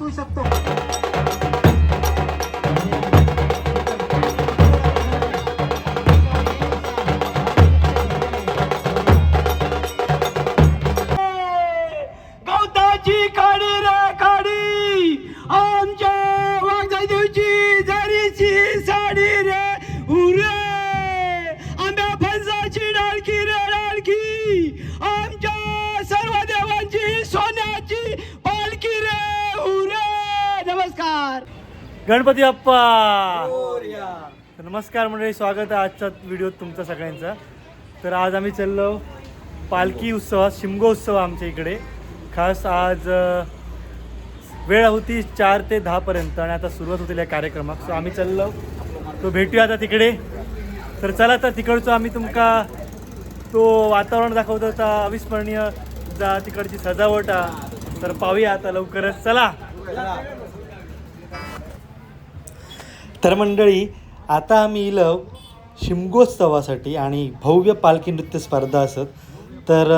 घेऊ शकतो. गवताची काडी रे काडी, आमच्या वाघजादेवची जरीची साडी रे उरे, आंब्या फणसाची डाळकी रे डाळकी, आमच्या सर्व देवांची सोन्याची पालखी रे उरे. नमस्कार. गणपती बाप्पा. नमस्कार मंडळी, स्वागत आहे आजच्या व्हिडिओत तुमचं सगळ्यांचं. तर आज आम्ही चाललो पालखी उत्सवात, शिमगो उत्सव आमच्या इकडे. खास आज वेळ होती 4 ते 10 पर्यंत आणि आता सुरुवात होतील या कार्यक्रमात. सो आम्ही चाललो, तो भेटूया आता तिकडे. तर चला, तर तिकडचं आम्ही तुमका तो वातावरण दाखवतो होता अविस्मरणीय, जा तिकडची सजावट. तर पाहूया आता लवकरच, चला. तर मंडळी, आता आम्ही इलो शिमगोत्सवासाठी आणि भव्य पालखी नृत्य स्पर्धा असत. तर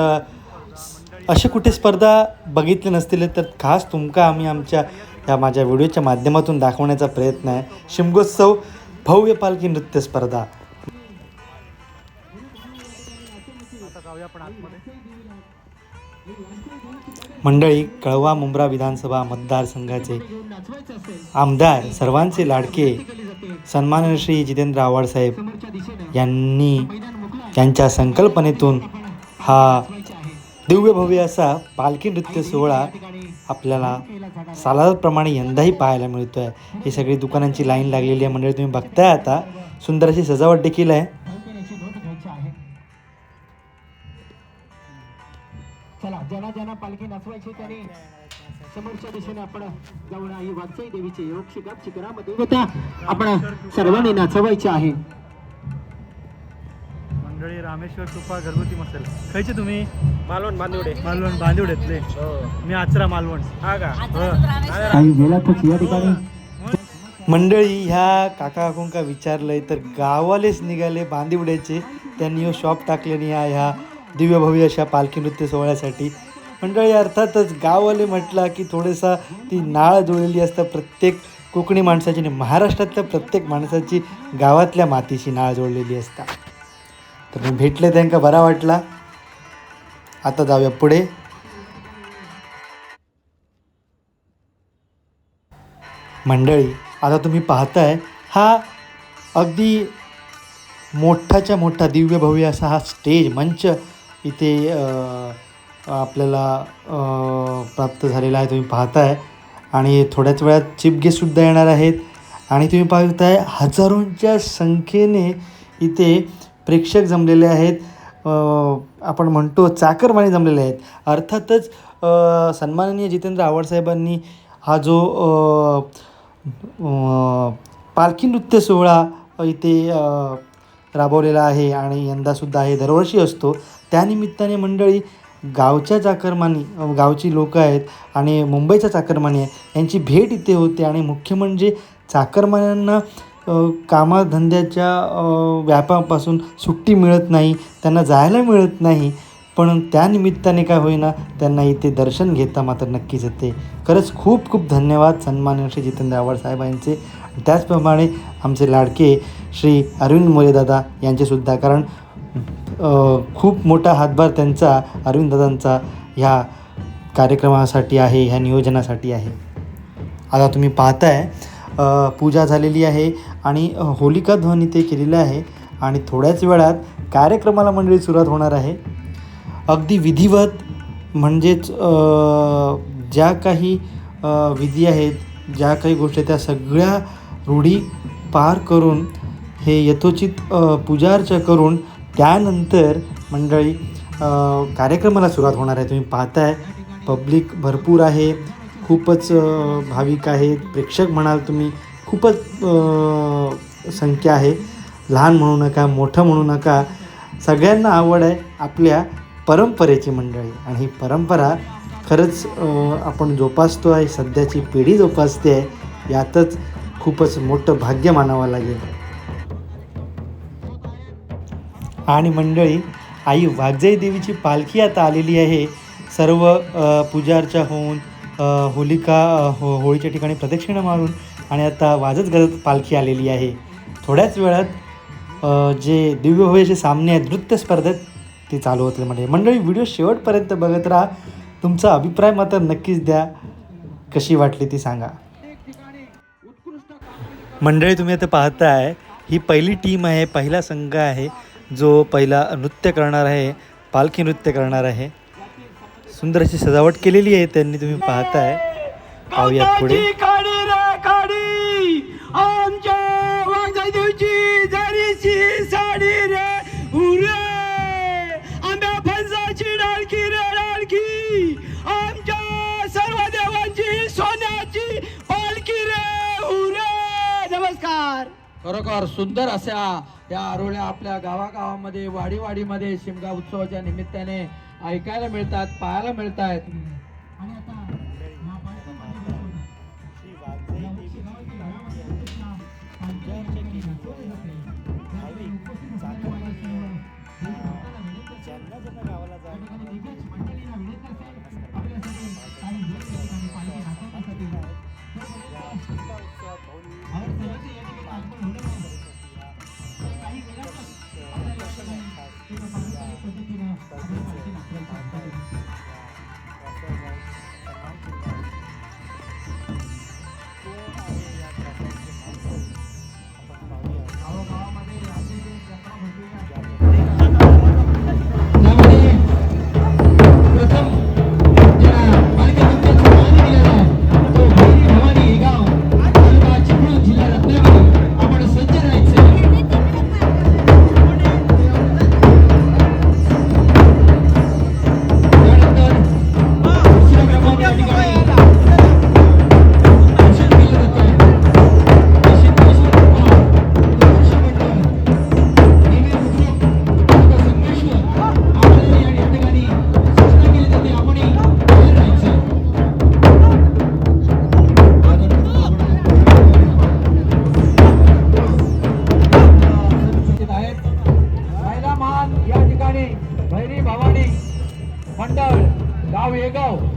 असे कुठे स्पर्धा बघितले नसतील तर खास तुमका आम्ही आमच्या या माझ्या व्हिडिओच्या माध्यमातून दाखवण्याचा प्रयत्न आहे. शिमगोत्सव भव्य पालखी नृत्य स्पर्धा. मंडळी, कळवा मुंब्रा विधानसभा मतदारसंघाचे आमदार, सर्वांचे लाडके सन्माननीय श्री जितेंद्र आव्हाड साहेब यांनी यांच्या संकल्पनेतून हा दिव्य भव्य असा पालखी नृत्य सोहळा आपल्याला सालाप्रमाणे यंदाही पाहायला मिळतो आहे. ही सगळी दुकानांची लाईन लागलेली आहे मंडळी, तुम्ही बघताय. आता सुंदर अशी सजावट देखील आहे. चला, ज्यांना ज्यांना पालखी नाचवायची त्याने समोरच्या दिशेने आपण जाऊन आई वाघजाई देवीचे योग शिखरामध्ये होत्या आपण सर्वांनी नाचवायचे आहे. मंडळी, रामेश्वर तुपा घरगुती मसाला खायचे तुम्ही? मालवण बांदिवडे. मालवण बांदिवड्यातले. मी आचरा मालवण. हा का? काही गेलातच या ठिकाणी. मंडळी, ह्या काका काकूंका विचारलंय तर गावालेच निघाले बांदिवड्याचे. त्यांनी शॉप टाकले नाही ह्या दिव्य भव्य अशा पालखी नृत्य सोहळ्यासाठी. मंडळी, अर्थातच गाववाले म्हटलं की थोडंसं ती नाळ जुळलेली असतं प्रत्येक कोकणी माणसाची आणि महाराष्ट्रातल्या प्रत्येक माणसाची गावातल्या मातीशी नाळ जोडलेली असतात. तर मी भेटले, त्यांना बरा वाटला. आता जाऊया पुढे. मंडळी, आता तुम्ही पाहताय हा अगदी मोठाच्या मोठा दिव्य भव्य असा हा स्टेज मंच इथे आपल्याला प्राप्त झालेला आहे, तुम्ही पाहताय. आणि थोड्याच वेळात चीफ गेस्टसुद्धा येणार आहेत. आणि तुम्ही पाहताय हजारोंच्या संख्येने इथे प्रेक्षक जमलेले आहेत. आपण म्हणतो चाकरमानी जमलेले आहेत. अर्थातच सन्माननीय जितेंद्र आव्हाड साहेबांनी हा जो पालखी नृत्य सोहळा इथे राबवलेला आहे आणि यंदासुद्धा आहे, दरवर्षी असतो. त्यानिमित्ताने मंडळी, गावच्या चाकरमानी, गावची लोकं आहेत आणि मुंबईच्या चाकरमानी आहे, यांची भेट इथे होते. आणि मुख्य म्हणजे चाकरमान्यांना कामाधंद्याच्या व्यापापासून सुट्टी मिळत नाही, त्यांना जायला मिळत नाही. पण त्यानिमित्ताने काय होईना त्यांना इथे दर्शन घेता मात्र नक्कीच येते. खरंच खूप खूप धन्यवाद सन्माननीय श्री जितेंद्र आव्हाड साहेबांचे. त्याचप्रमाणे आमचे लाडके श्री अरविंद मोरे दादा यांचेसुद्धा, कारण खूप मोठा हातभार त्यांचा, अरविंददादांचा ह्या कार्यक्रमासाठी आहे, ह्या नियोजनासाठी आहे. आता तुम्ही पाहताय पूजा झालेली आहे आणि होलिका दहन इथे केलेलं आहे आणि थोड्याच वेळात कार्यक्रमाला मंडळी सुरुवात होणार आहे. अगदी विधिवत, म्हणजेच ज्या काही विधी आहेत, ज्या काही गोष्टी त्या सगळ्या रूढी पार करून हे यथोचित पूजार्चा करून त्यानंतर मंडळी कार्यक्रमाला सुरुवात होणार आहे. तुम्ही पाहताय पब्लिक भरपूर आहे, खूपच भाविक आहेत, प्रेक्षक म्हणाल तुम्ही, खूपच संख्या आहे. लहान म्हणू नका, मोठं म्हणू नका, सगळ्यांना आवड आहे आपल्या परंपरेची मंडळी. आणि ही परंपरा खरंच आपण जोपासतो आहे, सध्याची पिढी जोपासते आहे, यातच खूपच मोठं भाग्य मानावं लागेल. आणि मंडळी, आई वाघजाई देवीची पालखी आता आलेली आहे. सर्व पूजार्चा होऊन होळीच्या ठिकाणी प्रदक्षिणा मारून आणि आता वाजत गाजत पालखी आलेली आहे. थोड्याच वेळात जे दिव्यभव्य जे सामने आहेत नृत्य स्पर्धेत ते चालू होतील. म्हणजे मंडळी व्हिडिओ शेवटपर्यंत बघत राहा. तुमचा अभिप्राय मात्र नक्कीच द्या, कशी वाटली ती सांगा. मंडळी तुम्ही आता पाहताय ही पहिली टीम आहे, पहिला संघ आहे जो पहिला नृत्य करणार आहे, पालखी नृत्य करणार आहे. सुंदर अशी सजावट केलेली आहे त्यांनी, तुम्ही पाहताय. पाहूयात पुढे. काडी रे काडी आमच्या वाघजाईची जरीची साडी रे उरे आंब्या फणसाची डाळकी रे डाळकी आमच्या सर्व देवांची सोन्याची पालखी रे उरे. नमस्कार. खरोखर सुंदर अशा या आरोळ्या आपल्या गावागावामध्ये वाडीवाडीमध्ये शिमगा उत्सवाच्या निमित्ताने ऐकायला मिळतात, पाहायला मिळतात.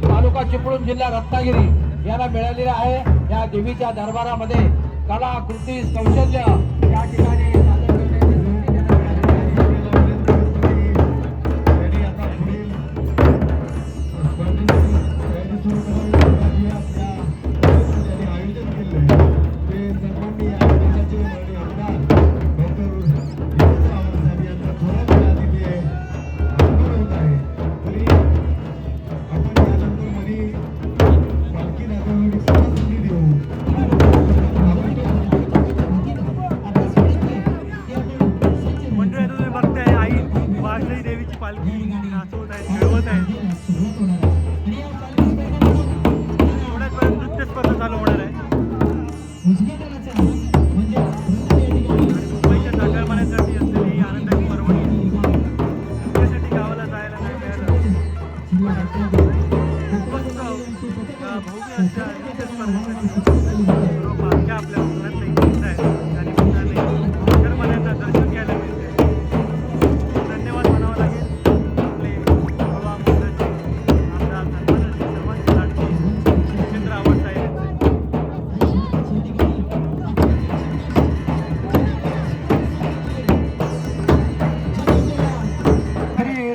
तालुका चिपळूण जिल्हा रत्नागिरी याला मिळालेला आहे. या देवीच्या दरबारामध्ये कला कृती कौशल्य या ठिकाणी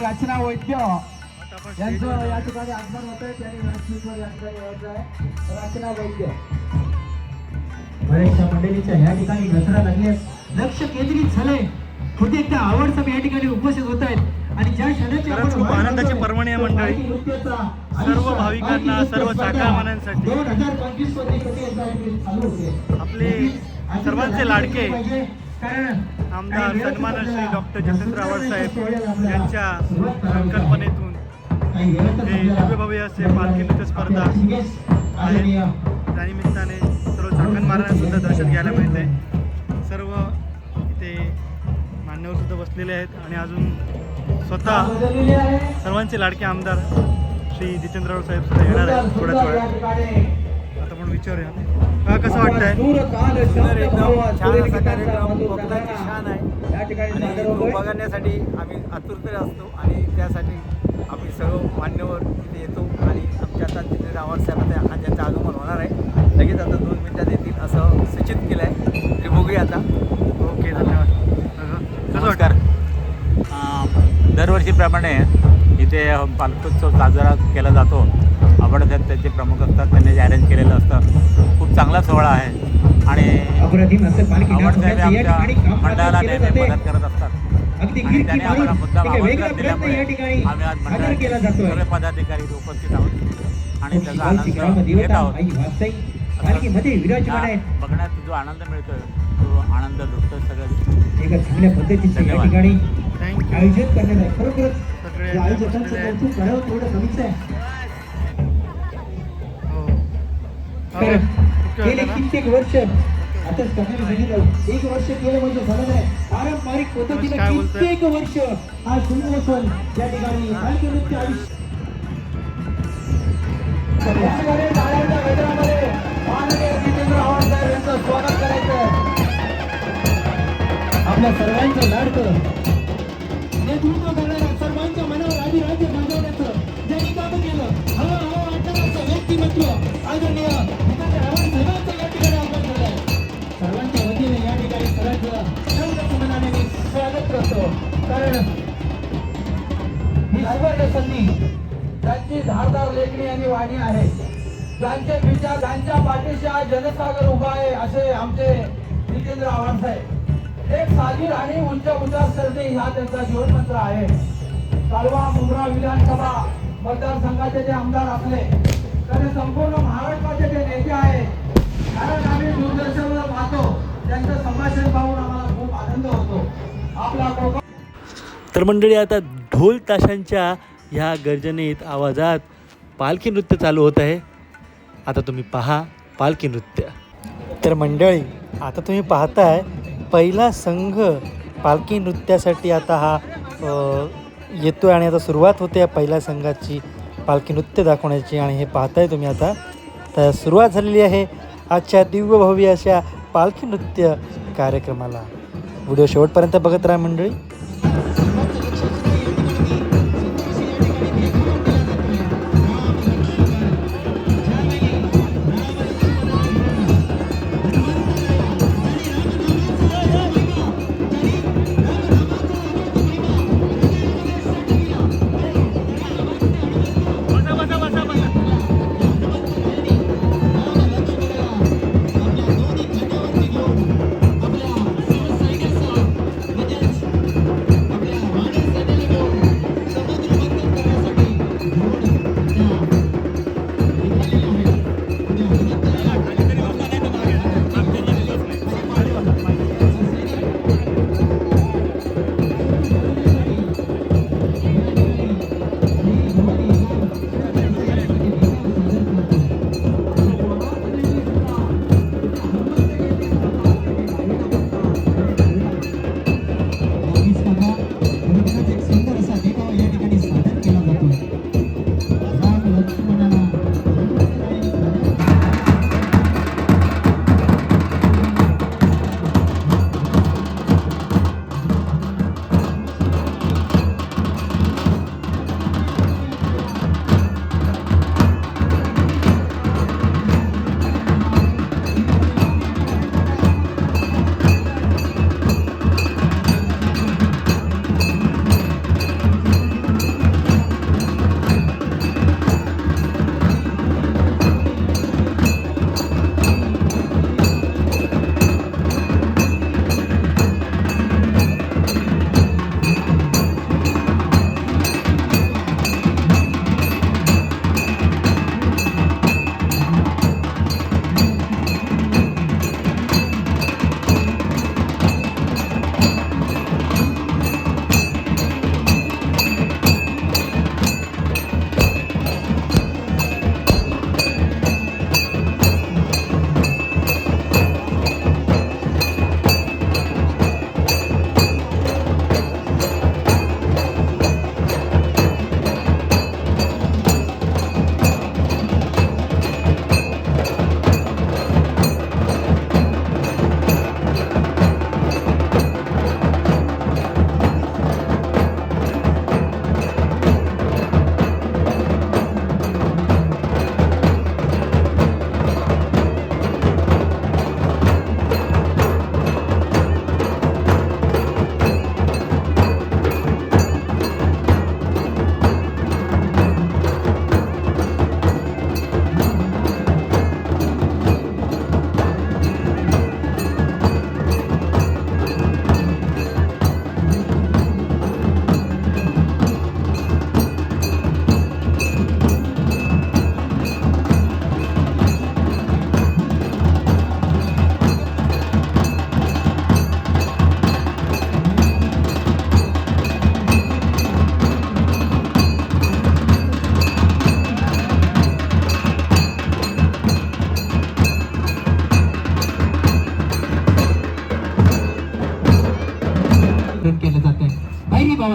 रचना वैद्य यांचं या ठिकाणी आगमन होत आहे. त्यांनी रचना वैद्य बऱ्याचशा मंडळीच्या या ठिकाणी दसरा लागले, लक्ष केंद्रित झाले. खुद एकदा आवड सभा या ठिकाणी उपस्थित होत आहेत आणि ज्या क्षणाची खरंच खूप आनंदाची पर्वणी आहे मंडळी. सर्व भाविकांना, सर्व चाकरमान्यांसाठी 2025 मध्ये कधी एकदा चालू होते आपले सर्वांचे लाडके आमदार सन्माननीय श्री डॉक्टर जतेंद्र आव्हाड साहेब यांच्या संकल्पनेतून हे दिव्यभव्य असे पालखी नृत्य स्पर्धा आहे. त्यानिमित्ताने सर्व चाकरमान्यांना सुद्धा दर्शन घ्यायला मिळते. सर्व इथे मान्यवर सुद्धा बसलेले आहेत आणि अजून स्वतः सर्वांचे लाडके आमदार श्री जितेंद्र आव्हाड साहेब सुद्धा येणार आहेत थोड्याच वेळात. आता आपण विचारूया कसं वाटतंय. एकदम छान असा कार्यक्रम कोकणाची शान आहे आणि तो बघण्यासाठी आम्ही आतुरतेने असतो आणि त्यासाठी आम्ही सर्व मान्यवर इथे येतो आणि आमच्या आता जितेंद्र आव्हाड साहेब आता ज्यांचं आगमन होणार आहे लगेच आता 2 मिनिटात येतील असं सूचित केलं आहे. ते बघूया आता. ओके, धन्यवाद. नमस्कार. दरवर्षीप्रमाणे इथे पालखोत्सव साजरा केला जातो. आपण त्याचे प्रमुख असतात, त्यांनी जे अरेंज केलेलं असतं. खूप चांगला सोहळा आहे आणि आवड साहेब आमच्या मंडळाला नेहमी मदत करत असतात आणि त्याने आम्हाला मुद्दाम आमंत्रण दिल्यामुळे आम्ही आज मंडळाचे सर्व पदाधिकारी उपस्थित आहोत आणि त्याचा आनंद घेत आहोत. बघण्यात जो आनंद मिळतोय तो आनंद लुटतो सगळं. एका चांगल्या पद्धतीचं या ठिकाणी आयोजन करण्यात आहे. खरोखरच या आयोजकांचं कौतुक करावं तेवढं कमीच आहे. कारण गेले कित्येक वर्ष आता सगळ्यांनी सांगितलं 1 वर्ष केलं म्हणजे झालं नाही. पारंपरिक पद्धतीने कित्येक वर्ष हा शिमगोत्सव या ठिकाणी पालखी नृत्य आयुष्य स्वागत करायचं. आपल्या सर्वांचं लाडकं नेतृत्व करणाऱ्या सर्वांच्या मनावर अधिराज्य गाजवण्याचं ज्यांनी काम केलं वाटणारं व्यक्तिमत्व आदरणीय जितेंद्र आव्हाड साहेबांचं या ठिकाणी आगमन झालं आहे. सर्वांच्या वतीने या ठिकाणी सर्वांचं मनाने मी स्वागत करतो. कारण ही सुवर्ण संधी त्यांची धारदार लेखणी आणि वाणी आहे. ज्यांचे विचार ज्यांच्या पाठीशी हा जनसागर उभा आहे असे आमचे जितेंद्र आव्हाड साहेब. एक साधी आणि उंच सरणी हा त्यांचा जीवन मंत्र आहे. कालवा मुंब्रा विधानसभा मतदारसंघाचे जे आमदार असले तर संपूर्ण महाराष्ट्राचे जे नेते आहेत. कारण आम्ही दूरदर्शनवर पाहतो त्यांचं संभाषण पाहून आम्हाला खूप आनंद होतो. आपला कोकण तर मंडळी, आता ढोल ताशांच्या ह्या गर्जनेत आवाजात पालखी नृत्य चालू होत आहे. आता तुम्ही पहा पालखी नृत्य. तर मंडळी, आता तुम्ही पाहताय पहिला संघ पालखी नृत्यासाठी आता हा येतो आहे आणि आता सुरुवात होते पहिल्या संघाची पालखी नृत्य दाखवण्याची. आणि हे पाहताय तुम्ही आता तर सुरुवात झालेली आहे आजच्या दिव्य भव्य अशा पालखी नृत्य कार्यक्रमाला. व्हिडिओ शेवटपर्यंत बघत राहा मंडळी.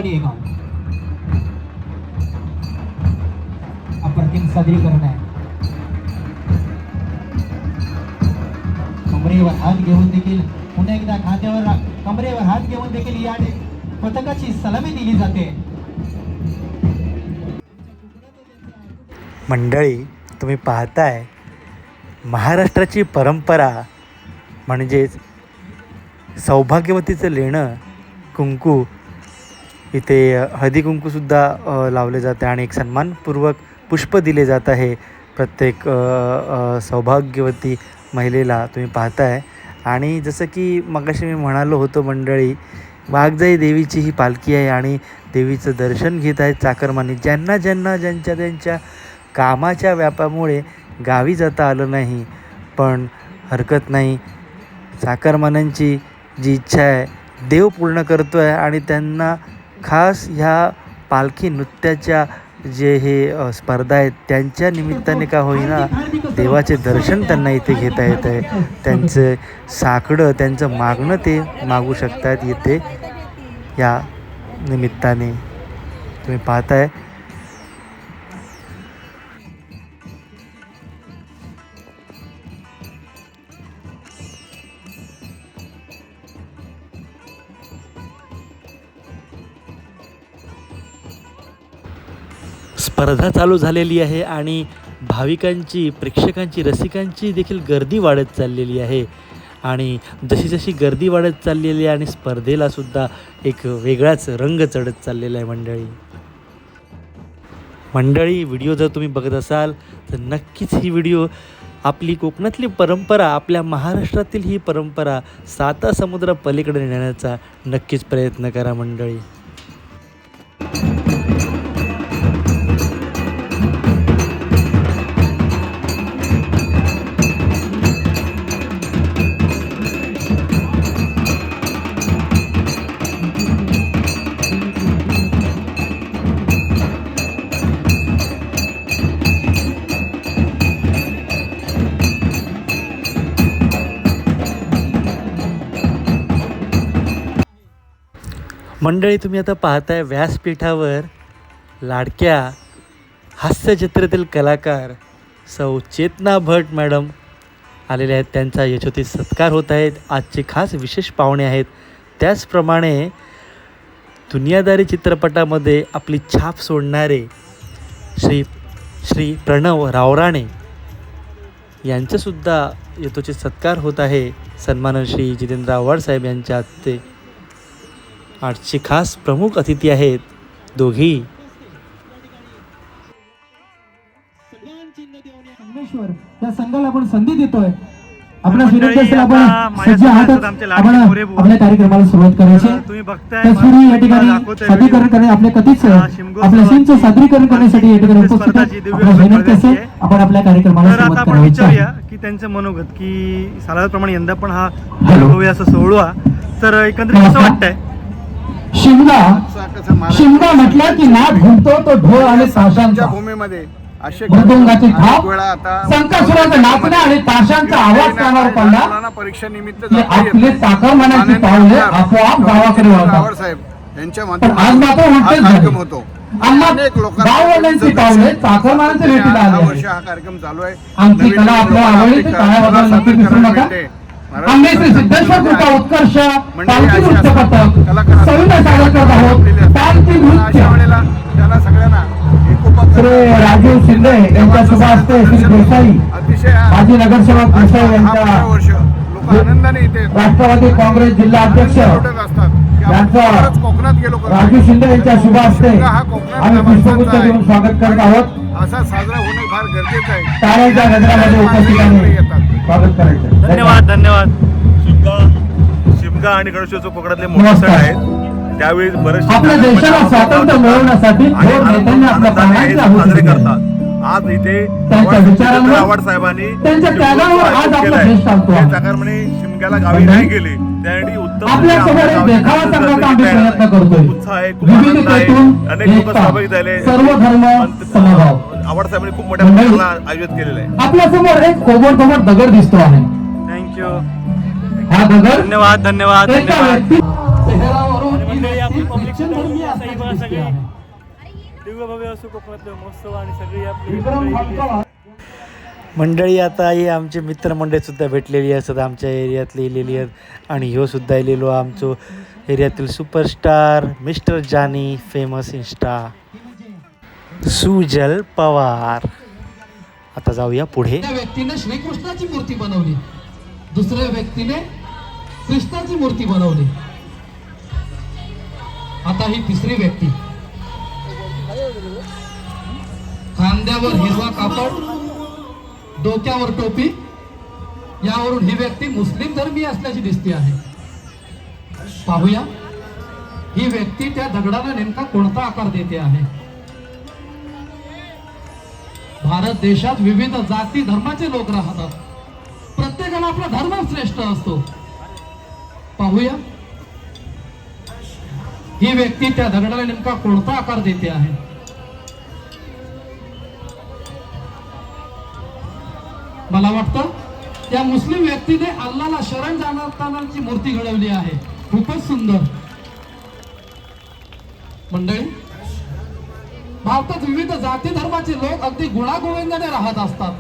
आणि हे गाव. अप्रतिम सादरीकरण आहे. कमरेवर हात घेऊन देखील पुन्हा एकदा खांद्यावर कमरेवर हात घेऊन देखील या पथकाची सलामी दिली जाते. मंडळी, तुम्ही पाहताय महाराष्ट्राची परंपरा म्हणजेच सौभाग्यवतीचं लेणं कुंकू. इथे हळदी कुंकूसुद्धा लावले जाते आणि एक सन्मानपूर्वक पुष्प दिले जात आहे प्रत्येक सौभाग्यवती महिलेला तुम्ही पाहताय. आणि जसं की मगाशी मी म्हणालो होतो मंडळी, वाघजाई देवीची ही पालखी आहे आणि देवीचं दर्शन घेत आहेत चाकरमानी. ज्यांना ज्यांच्या कामाच्या व्यापामुळे गावी जाता आलं नाही, पण हरकत नाही, चाकरमान्यांची जी इच्छा आहे देव पूर्ण करतो आहे. आणि त्यांना खास ह्या पालखी नृत्याच्या जे हे स्पर्धा आहेत त्यांच्या निमित्ताने का होईना देवाचे दर्शन त्यांना इथे घेता येत आहे. त्यांचं साकडं, त्यांचं मागणं ते मागू शकतात इथे या निमित्ताने. तुम्ही पाहताय स्पर्धा चालू झालेली आहे आणि भाविकांची, प्रेक्षकांची, रसिकांची देखील गर्दी वाढत चाललेली आहे. आणि जशी जशी गर्दी वाढत चाललेली आहे आणि स्पर्धेलासुद्धा एक वेगळाच रंग चढत चाललेला आहे मंडळी. व्हिडिओ जर तुम्ही बघत असाल तर नक्कीच ही व्हिडिओ आपली कोकणातली परंपरा, आपल्या महाराष्ट्रातील ही परंपरा 7 समुद्र पलीकडे नेण्याचा नक्कीच प्रयत्न करा मंडळी. मंडळी, तुम्ही आता पाहताय व्यासपीठावर लाडक्या हास्यचित्रातील कलाकार सौ चेतना भट मॅडम आलेले आहेत. त्यांचा यशोचित सत्कार होत आहेत. आजचे खास विशेष पाहुणे आहेत. त्याचप्रमाणे दुनियादारी चित्रपटामध्ये आपली छाप सोडणारे श्री प्रणव रावराणे यांचंसुद्धा यथोचित सत्कार होत आहे. सन्माननीय श्री जितेंद्र आव्हाड साहेब यांच्या हस्ते. आजचे खास प्रमुख अतिथी आहेत दोघी. त्या संघाला आपण संधी देतोय. आपल्या विनंती आपण सज्ज आहात. आपण आपल्या कार्यक्रमाला सुरुवात करायची. तुम्ही बघताय तत्पूर्वी या ठिकाणी सादरीकरण करणे आपल्या कधीच आपल्या सीनचं सादरीकरण करण्यासाठी या ठिकाणी उपस्थित आहेत. विनंती असेल आपण आपल्या कार्यक्रमाला तर आता सुरुवात आपण करायची विचारूया आहे. की त्यांचं मनोगत की सालाप्रमाणे यंदा पण हा होऊया असं सोहळा. तर एकंदरीत कसं वाटतंय? शिमगा म्हटलं की नाद घुमतो तो ढोळ आणि ताशांच्या भूमीमध्ये असे मृदुंगाची थाप, वेळा आता संकासुराचं नाचणं आणि ताशांचा आवाज कानावर पडला परीक्षा निमित्त की आपले चाकरमान्यांची पावले आपोआप गावाकडे वळतात. साहेब यांच्या पण आज मात्र उलटेच झाले. कार्यक्रम होतो. आम्हा गाववाल्यांची पावले चाकरमान्यांच्या भेटीला आली या वर्षी आहे. हा कार्यक्रम चालू आहे. आमची कला आपल्या आवडीची टाळ्या वाजवायला नक्की विसरू नका. आम्ही श्री सिद्धेश्वर कृपा उत्कर्ष पालखी नृत्य पथक सविता सादर करत आहोत. पालखी नृत्य वेळेला त्याला सगळ्यांना श्री राजीव शिंदे यांच्या शुभ हस्ते श्री देसाई अतिशय माजी नगरसेवक देसाई यांच्या वर्ष लोक आनंदाने इथे राष्ट्रवादी काँग्रेस जिल्हा अध्यक्ष असतात. यांचं कोकणात गेलो राजू शिंदे यांच्या शुभ हस्ते आम्ही पुष्पगुच्छ देऊन स्वागत करत आहोत. असा साजरा होणं फार गरजेचं आहे. टाळ्यांच्या गजरामध्ये उपस्थितांनी स्वागत करायचं. धन्यवाद. शिमगा आणि गणेशोत्सव कोकणातले मोठे सण आहेत. त्यावेळी बरेचसे आपल्या देशाला स्वातंत्र्य मिळवण्यासाठी थोर नेत्यांनी आपल्या प्राणांची आहुती साजरे दिली. करतात. आज इथे त्यांच्या विचारांवर, आव्हाड साहेबांनी त्यांच्या त्यागावर आज आपला देश चालतो आहे. चाकरमानी शिमग्याला गावी नाही गेले त्यासाठी उत्तम आपल्या समोर एक देखावा करण्याचा आम्ही प्रयत्न करतोय. उत्साह आहे, खूप आनंद आहे. विविधतेतून अनेक लोक एकता, सहभागी झाले. सर्व धर्म समभाव. आव्हाड साहेबांनी खूप मोठ्या प्रमाणात आयोजित केलेलं आहे. आपल्या समोर एक कोबड दगड दिसतो आहे. थँक्यू. हा दगड धन्यवाद. एका व्यक्ती मंडळी, आपण पब्लिक भव्य असो कोकणातले महोत्सव आणि सगळी आपली विक्रम मंडळी भालकर. मंडळी आता ही आमचे मित्रमंडळीसुद्धा भेटलेली असतात आमच्या एरियातली इलेली आहेत आणि ह्यो सुद्धा इलेलो आमचो एरियातील सुपरस्टार मिस्टर जानी फेमस इंस्टा सुजल पवार. आता जाऊया पुढे. त्या व्यक्तीने श्रीकृष्णाची मूर्ती बनवली, दुसऱ्या व्यक्तीने कृष्णाची मूर्ती बनवली. आता ही तिसरी व्यक्ती, खांद्यावर हिरवा कापड, डोक्यावर टोपी, यावरून ही व्यक्ती मुस्लिम धर्मीय असल्याची दिसते आहे. पाहूया ही व्यक्ती त्या दगडाला नेमका कोणता आकार देते आहे. भारत देशात विविध जाती धर्माचे लोक राहतात, प्रत्येकाला आपला धर्म श्रेष्ठ असतो. पाहूया ही व्यक्ती त्या दगडाला नेमका कोणता आकार देते आहे. मला वाटतं त्या मुस्लिम व्यक्तीने अल्लाला शरण जाणारी मूर्ती घडवली आहे. खूपच सुंदर. मंडळी, भारतात विविध जाती धर्माचे लोक अगदी गुणागोविंदाने राहत असतात,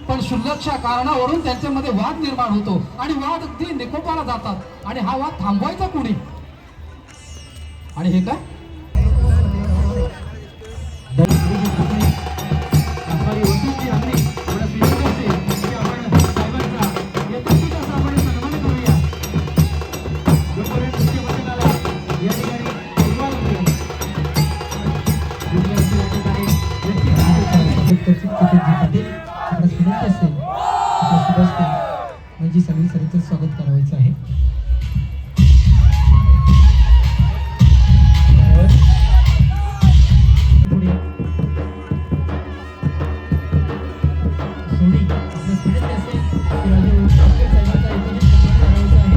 पण क्षुल्लकशा कारणावरून त्यांच्यामध्ये वाद निर्माण होतो आणि वाद अगदी निकोपाला जातात आणि हा वाद थांबवायचा कुणी. आणि हे काय म्हणजे सगळी सरीचं स्वागत करायचं आहे. पुढे सोडी आपल्या स्टुडंट असेल की राजे डॉक्टर साहेबांचा इथे करायचं आहे.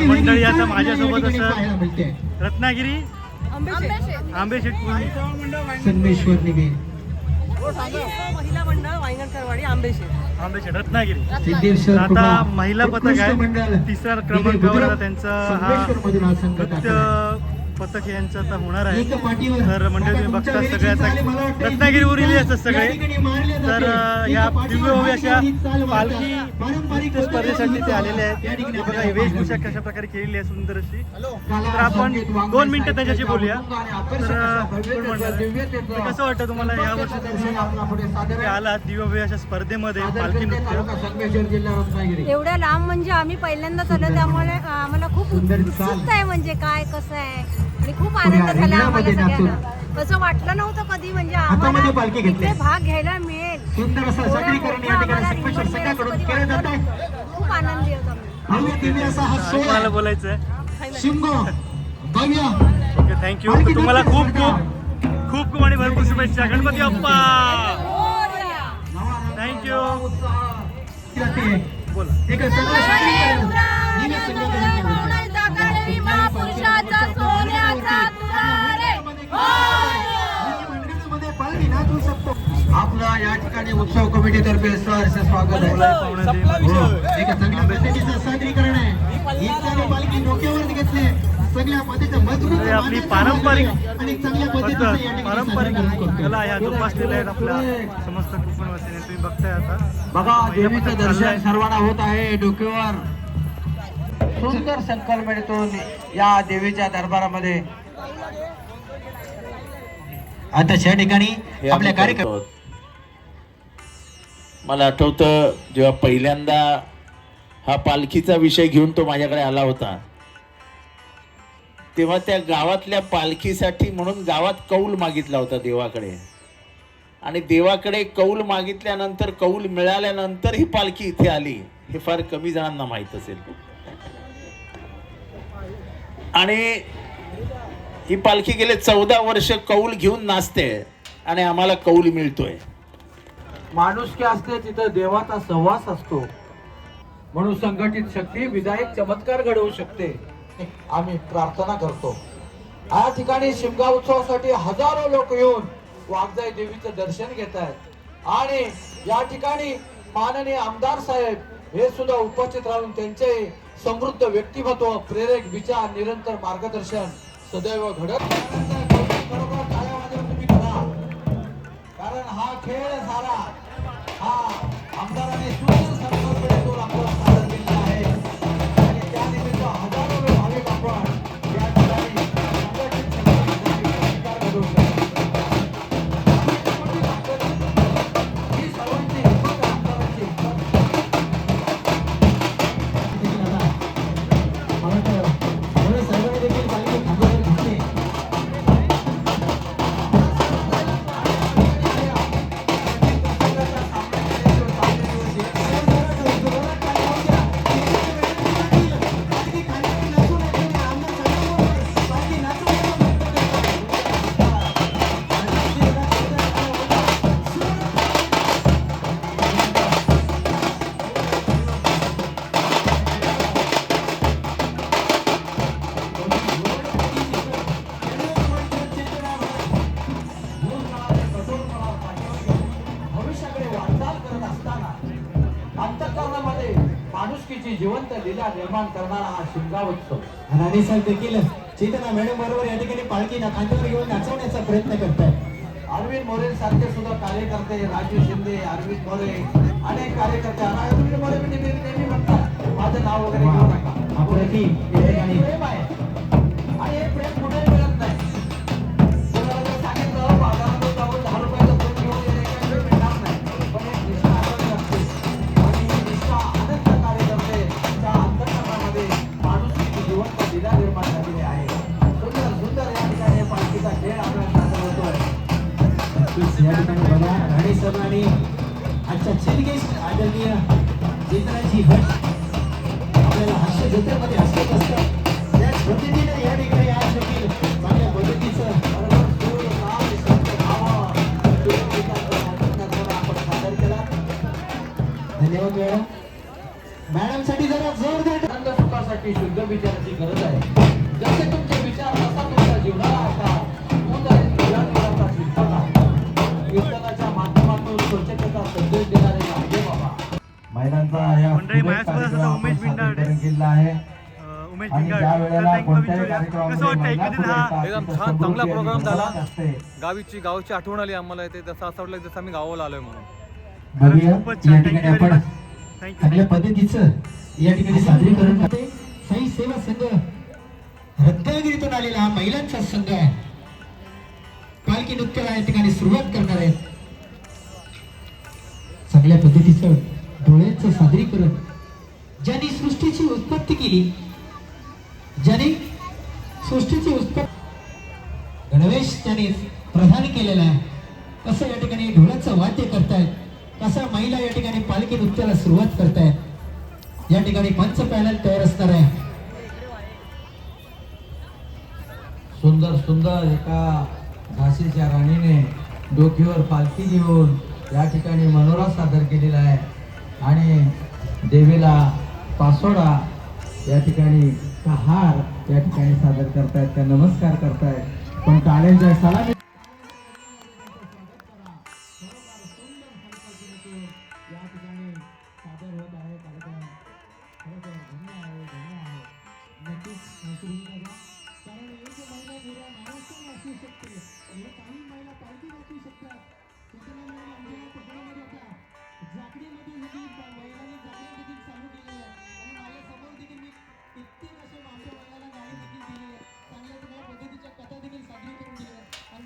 मंडळी आता माझ्यासोबत रत्नागिरी आंबेशेट संगमेश्वर निघेल महिला मंडळ वायगणकरवाडी आंबेशेत रत्नागिरी. सिद्धेश्वर आता कुमार, महिला पथक उत्कृष्ट मंडळ, आहे 3ऱ्या क्रमांकावर आता त्यांचं हा संगमेश्वरमधून हा संघ नृत्य टाकला. पथक हे यांचं आता होणार आहे. एक पाठीवर. तर मंडळी तुम्ही आता बघता तुमच्या सगळे वेळेची चाल मला आता वाटतं रत्नागिरीवरील असतात या सगळे. ठिकाणी मारल्या जाते. तर एक या पाठीवर दिव्य भव्य अशा ही चाल मारतात. पालखी पारंपरिक नृत्य स्पर्धेसाठी ते आलेले या आहेत. ठिकाणी हे बघा आपल्याला वेशभूषा पाहायला कशा प्रकारे केलेली आहे सुंदर अशी. कला, तर आपण संगीत, वाङ्मय, 2 मिनिटं त्यांच्याशी साहित्याच्या बोलूया. उत्तुंग आणि आकर्षक तर अशा कोण भव्यतेचं, म्हणणार? दिव्यतेचं तर कसं वाटतं तुम्हाला या वर्षी दर्शन आपल्यापुढे सादर तुम्ही आहे. आलात दिव्य भव्य अशा स्पर्धेमध्ये सादर पालखी करते नृत्य. तालुका संगमेश्वर जिल्हा रत्नागिरी. एवढ्या लांब म्हणजे आम्ही पहिल्यांदाच आलो त्यामुळे आम्हाला खूप सुंदर चाल. उत्सुकता आहे म्हणजे काय कसं आहे आणि खूप आनंद झाला आम्हाला रिंगणामध्ये सगळ्यांना. असं वाटलं नव्हतं कधी म्हणजे हातामध्ये पालखी आम्हाला घेतली. इथे भाग घ्यायला मिळेल. सुंदर असं एवढ्या सादरीकरण या मोठं ठिकाणी आम्हाला संगमेश्वर रिंगण संघाकडून मिळालं केलं जात आहे. खूप आनंदी होतो आम्ही. भव्य दिव्य असा हा आणि सोहळा मला बोलायचं आहे. शिंग भव्य ओके थँक्यू. तर तुम्हाला खूप खूप खूप खूप आणि भरपूर शुभेच्छा. गणपती बाप्पा. थँक्यू. बोला. एक सगळं सादरीकरण दिव्य संघाकडून केलं जातं. मंडळामध्ये पालखी नाचू शकतो. आपलं या ठिकाणी उत्सव कमिटीतर्फे सहर्ष स्वागत आहे. हो, एक चांगल्या पद्धतीचं सादरीकरण आहे. इथं आणि पालखी डोक्यावर घेतले सगळ्या पद्धतीचं मजबूत तर आपली मानाचं पारंपरिक आणि चांगल्या पद्धतीचं पद्धत या ठिकाणी पारंपरिक सादरीकरण करतोय. कला ह्या जोपासलेल्या आहेत आपल्या समस्त कोकणवासियांनी. तुम्ही बघताय आता बघा देवीचं पथक दर्शन चाललंय. सर्वांना होत आहे. डोक्यावर सुंदर संकल्पनेतून या देवीच्या दरबारामध्ये आता या ठिकाणी हे आपल्या आम्ही कार्यक्रम करतो. मला आठवतं जेव्हा पहिल्यांदा हा पालखीचा विषय घेऊन तो माझ्याकडे आला होता, तेव्हा त्या गावातल्या पालखीसाठी म्हणून गावात कौल मागितला होता देवाकडे. आणि देवाकडे कौल मागितल्यानंतर कौल मिळाल्यानंतर ही पालखी इथे आली, हे फार कमी जणांना माहीत असेल. आणि ही पालखी गेले 14 वर्ष कौल घेऊन नाचते आणि आम्हाला कौल मिळतोय. माणुसकी असते तिथं देवाचा सहवास असतो. म्हणून संघटित शक्ती विधायक चमत्कार घडवू शकते. आम्ही प्रार्थना करतो. या ठिकाणी शिमगा उत्सवासाठी हजारो लोक येऊन वाघजाई देवीचं दर्शन घेत आहेत. आणि या ठिकाणी माननीय आमदार साहेब हे सुद्धा उपस्थित राहून त्यांचे समृद्ध व्यक्तिमत्व, प्रेरक विचार, निरंतर मार्गदर्शन सदैव घडत. तुम्ही करा, कारण हा खेळ झाला हा आमदाराने सुंदर संकल्पनेतून आपल्याला सादर केलेला आहे. आणि त्यानिमित्त हजारो भाविक आपण या ठिकाणी संघटित संस्कार घडवू शकतो. ही सर्वांची हिंमत आहे, आमदारांची हिंमत. मला तर मला सर्वांनी देखील पालखी खांद्यावर घेतली. भविष्याकडे वाटचाल करत असताना अंतःकरणामध्ये माणुसकीची जिवंत लीला निर्माण करणारा हा शिमगा उत्सव. राणी साहेब देखील चेतना मॅडम बरोबर या ठिकाणी पालखी खांद्यावर घेऊन नाचवण्याचा प्रयत्न करतायत. अरविंद मोरे सारखे सुद्धा कार्यकर्ते, राजू शिंदे, अरविंद मोरे अनेक कार्यकर्ते. अरविंद मोरे नेहमी म्हणतात माझं नाव वगैरे घेऊ नका. अप्रतिम या हे ठिकाणी प्रेम आहे आणि हे प्रेम कुठे मिळत नाही. कोणाला जर सांगितलं बाजारात जाऊन 10 रुपयाचं प्रेम घेऊन येणे काही मिळणार नाही. पण एक निष्ठा आनंद असते आणि ही निष्ठा आनंद कार्य करते. त्या अंतःकरणामध्ये माणुसकीची जिवंत लीला निर्माण झालेली आहे. सुंदर सुंदर या ठिकाणी हे पालखीचा खेळ आपल्याला सादर होतोय. या ठिकाणी बघा राणी साहेबांनी आजच्या चीफ गेस्ट आदरणीय चेतनाजी भट आपल्याला हास्य जत्रेमध्ये हसत असतात. त्याच पद्धतीने या ठिकाणी आज देखील चांगल्या पद्धतीचं सादर केला. धन्यवाद मॅडम. मॅडमसाठी जरा जोरदार आनंद सुखासाठी शुद्ध विचाराची गरज आहे. जसे तुमचे विचार तसा तुमच्या जीवनाला आकार. कीर्तनाच्या माध्यमातून यांचा या मंडळी, सुरेख माझ्यासोबत असं कार्यक्रम उमेश आपण भिंडारडे. सादरीकरण केलेला आहे. उमेश आणि भिंगाड ज्या तर वेळेला त्यांना कोणत्याही विचारूया कसं कार्यक्रमामध्ये वाटतं महिला एकंदरीत पुढे हा येतात, एकदम तिथं छान, चांगला समृद्धी आणि प्रोग्राम झाला. मनोभाव असते. गावची आठवण आली आम्हाला इथे, जसं असं वाटलं जसं आम्ही गावाला आलोय म्हणून. बघूया खूपच छान. या ठिकाणी Thank you very आपण much. Thank you. चांगल्या पद्धतीचं या ठिकाणी सादरीकरण करते. साई सेवा संघ रत्नागिरीतून आलेला हा महिलांचा संघ आहे. पालखी नृत्याला या ठिकाणी सुरुवात करणार आहेत. चांगल्या पद्धतीचं डोळ्यांचं सादरीकरण. ज्यांनी सृष्टीची उत्पत्ती केली, ज्याने सृष्टीची उत्पत्ती गणवेश त्याने प्रदान केलेला आहे, कसं या ठिकाणी ढोलाचं वाद्य करतायत, कसा महिला या ठिकाणी पालखी नृत्याला सुरुवात करतायत. या ठिकाणी मंच पॅनल तयार असणार आहे. सुंदर सुंदर एका झाशीच्या राणीने डोकीवर पालखी घेऊन या ठिकाणी मनोरा सादर केलेला आहे आणि देवीला पासोडा या ठिकाणी हार या ठिकाणी सादर करतायत, त्या नमस्कार करतायत. पण टाळ्यांच्या सलामी या ठिकाणी सादर होत आहे कार्यक्रम. खरोखर धन्य आहे, धन्य आहे. नक्कीच नसून बघा, कारण एक महिला पुऱ्या महाराष्ट्रात असू शकते, काही महिला पालखी असू शकतात. त्याच्यामुळे आमच्या कोकणामध्ये आता जागरणीमध्ये देखील महिलांनी जागरण देखील चालू केलेलं आहे आणि माझ्यासमोर देखील मी कित्येक असे आमच्या महिलांना गाणी देखील दिली आहे. चांगल्या चांगल्या पद्धतीच्या कथा देखील सादरीकरण केल्या आणि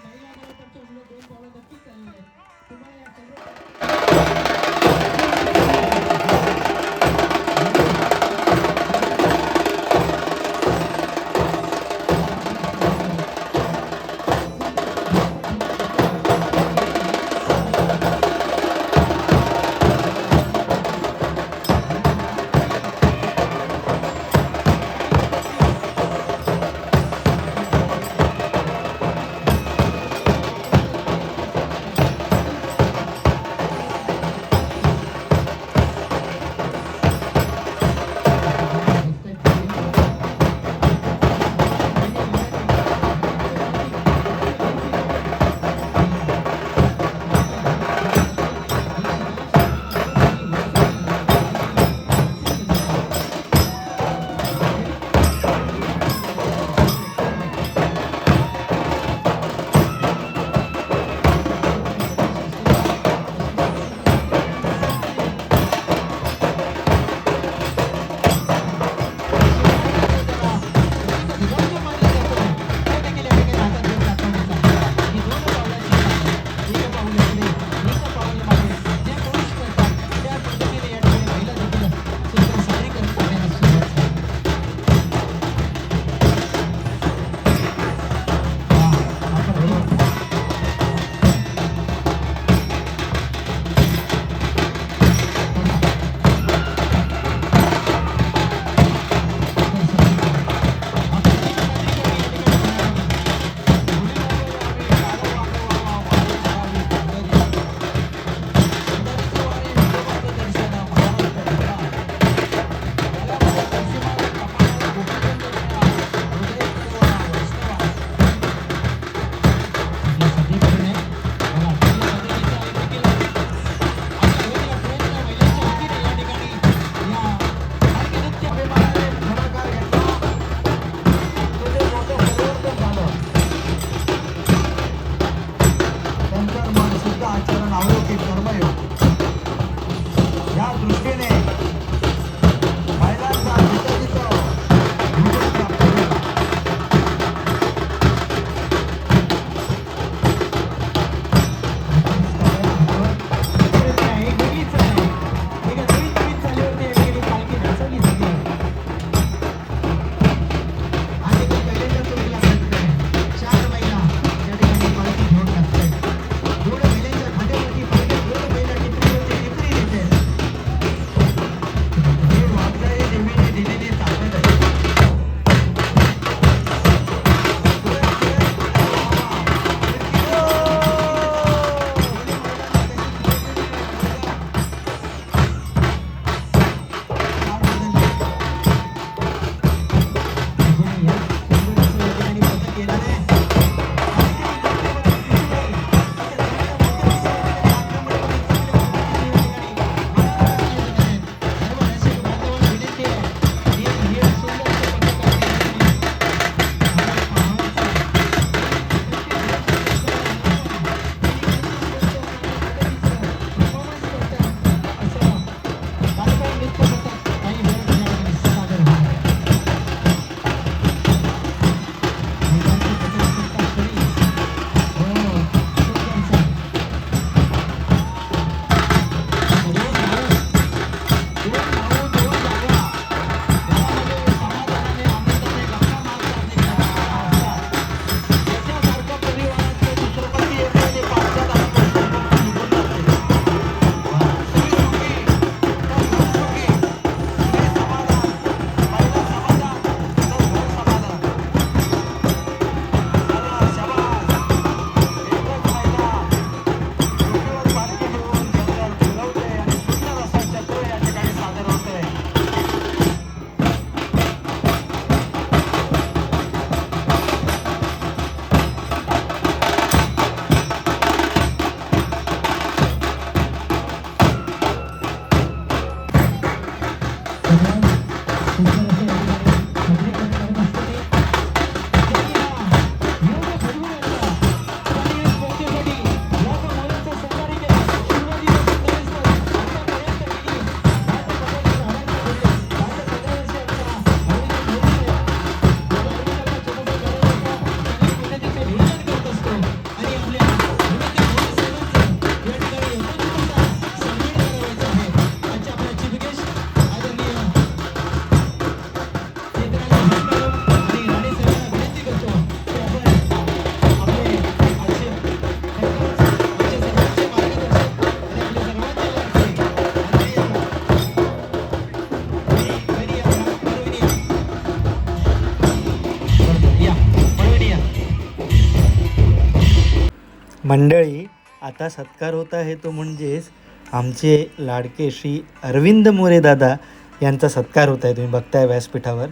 मंडळी, आता सत्कार होत आहे तो म्हणजेच आमचे लाडके श्री अरविंद मोरे दादा यांचा सत्कार होत आहे. तुम्ही बघताय व्यासपीठावर.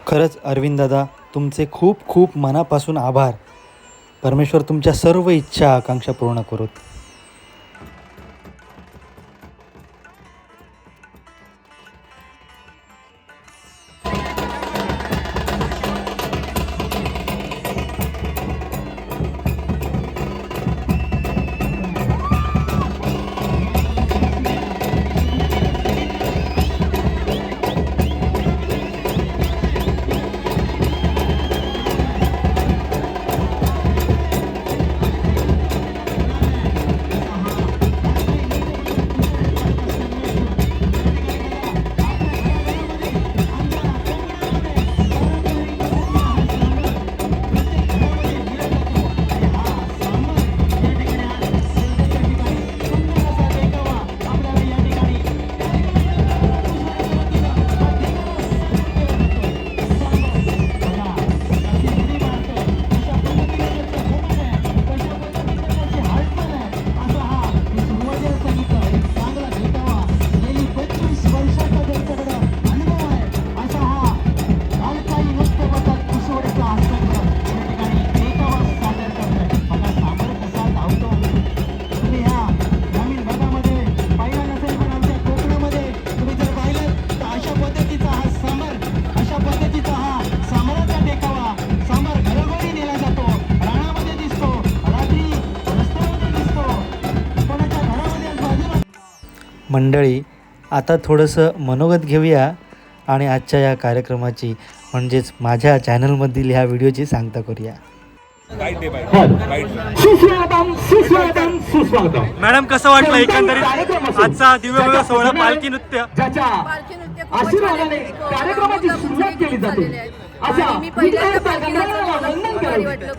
खरंच अरविंद दादा, तुमचे खूप खूप मनापासून आभार. परमेश्वर तुमच्या सर्व इच्छा आकांक्षा पूर्ण करोत. मंडळी, आता थोडंसं मनोगत घेऊया आणि आजच्या या कार्यक्रमाची म्हणजेच माझ्या चॅनलमधील ह्या व्हिडिओची सांगता करूया. मॅडम, कसं वाटलं एकंदरीत आजचा दिव्य सोहळा पालखी नृत्य? पालखी नृत्य कार्यक्रमाची सुरुवात केली जाते. मी पहिल्यांदा पालखी नाचत भारी वाटलं.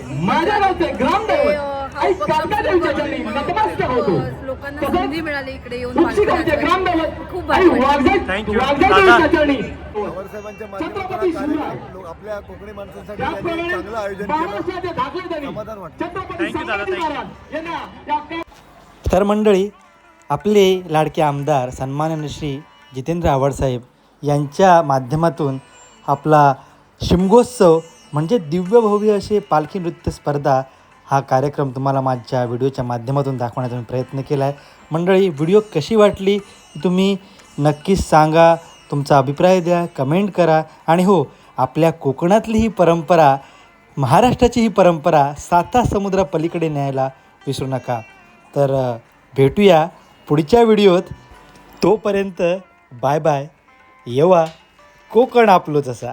लोकांना संधी मिळाली इकडे येऊन पालखी नाचायला. खूप भारी वाटलं. थँक्यू दादा. पवारसाहेबांच्या माध्यमातून आपल्या कोकणी माणसांसाठी त्यांनी चांगलं आयोजन केलं. समाधान वाटतं. थँक्यू दादा. थँक्यू. तर मंडळी, आपले लाडके आमदार सन्माननीय श्री जितेंद्र आव्हाडसाहेब यांच्या माध्यमातून आपला शिमगोत्सव म्हणजे दिव्यभव्य असे पालखी नृत्य स्पर्धा हा कार्यक्रम तुम्हाला माझ्या व्हिडिओच्या माध्यमातून दाखवण्याचा मी प्रयत्न केला आहे. मंडळी, व्हिडिओ कशी वाटली तुम्ही नक्कीच सांगा. तुमचा अभिप्राय द्या, कमेंट करा. आणि हो, आपल्या कोकणातली ही परंपरा, महाराष्ट्राची ही परंपरा साता समुद्रापलीकडे न्यायला विसरू नका. तर भेटूया पुढच्या व्हिडिओत. तोपर्यंत बाय बाय. येवा कोकण आपलोच असा.